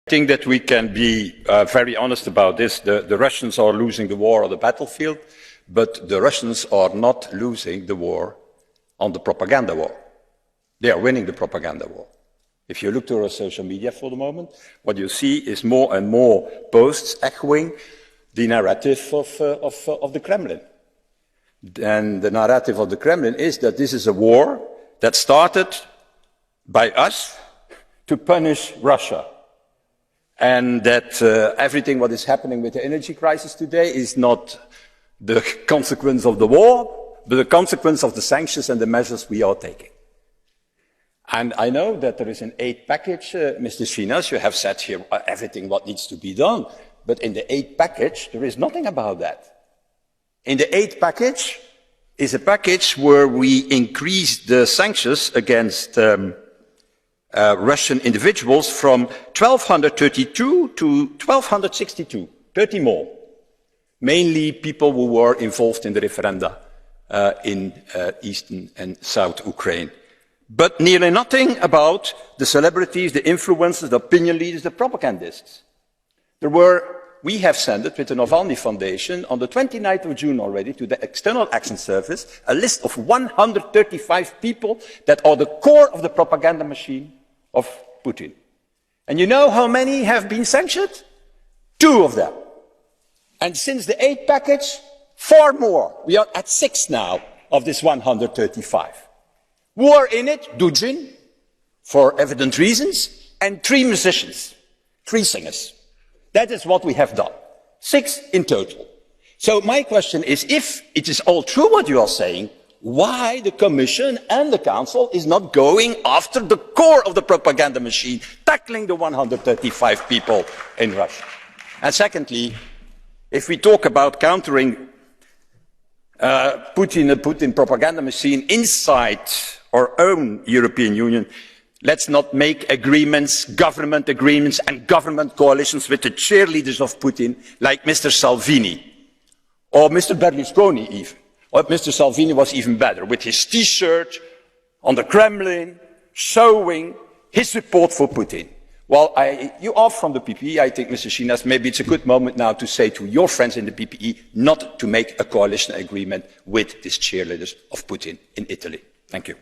I think that we can be very honest about this. The Russians are losing the war on the battlefield, but the Russians are not losing the war on the propaganda war. They are winning the propaganda war. If you look to our social media for the moment, what you see is more and more posts echoing the narrative of the Kremlin. And the narrative of the Kremlin is that this is a war that started by us to punish Russia. And that everything what is happening with the energy crisis today is not the consequence of the war, but the consequence of the sanctions and the measures we are taking. And I know that there is an aid package, Mr. Schinas, you have said here everything what needs to be done, but in the aid package there is nothing about that. In the aid package is a package where we increase the sanctions against Russian individuals from 1,232 to 1,262, 30 more. Mainly people who were involved in the referenda in eastern and south Ukraine. But nearly nothing about the celebrities, the influencers, the opinion leaders, the propagandists. We have sent it with the Navalny Foundation on the 29th of June already to the External Action Service, a list of 135 people that are the core of the propaganda machine of Putin. And you know how many have been sanctioned? 2 of them. And since the aid package, 4 more. We are at 6 now of this 135. Who are in it? Dugin, for evident reasons, and 3 musicians, 3 singers. That is what we have done. 6 in total. So my question is, if it is all true what you are saying, why the Commission and the Council is not going after the core of the propaganda machine, tackling the 135 people in Russia? And secondly, if we talk about countering Putin, the Putin propaganda machine inside our own European Union, let's not make agreements, government agreements and government coalitions with the cheerleaders of Putin, like Mr. Salvini or Mr. Berlusconi even. Or Mr. Salvini was even better, with his T-shirt on the Kremlin, showing his support for Putin. Well, you are from the PPE, I think, Mr. Schinas, maybe it's a good moment now to say to your friends in the PPE not to make a coalition agreement with these cheerleaders of Putin in Italy. Thank you.